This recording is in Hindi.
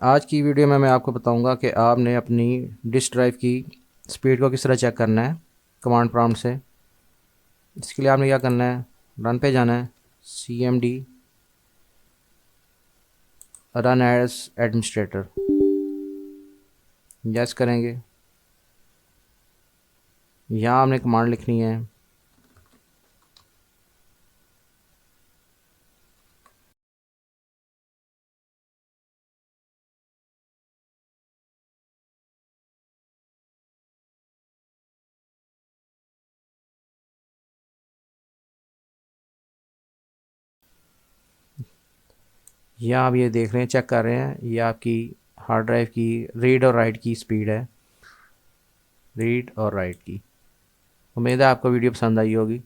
आज की वीडियो में मैं आपको बताऊंगा कि आपने अपनी डिस्क ड्राइव की स्पीड को किस तरह चेक करना है कमांड प्रॉम्प्ट से। इसके लिए आपने क्या करना है, रन पे जाना है, cmd run as administrator yes करेंगे। यहाँ आपने कमांड लिखनी है यहाँ आप ये देख रहे हैं, चेक कर रहे हैं, ये आपकी हार्ड ड्राइव की रीड और राइट की स्पीड है, रीड और राइट की। उम्मीद है आपको वीडियो पसंद आई होगी।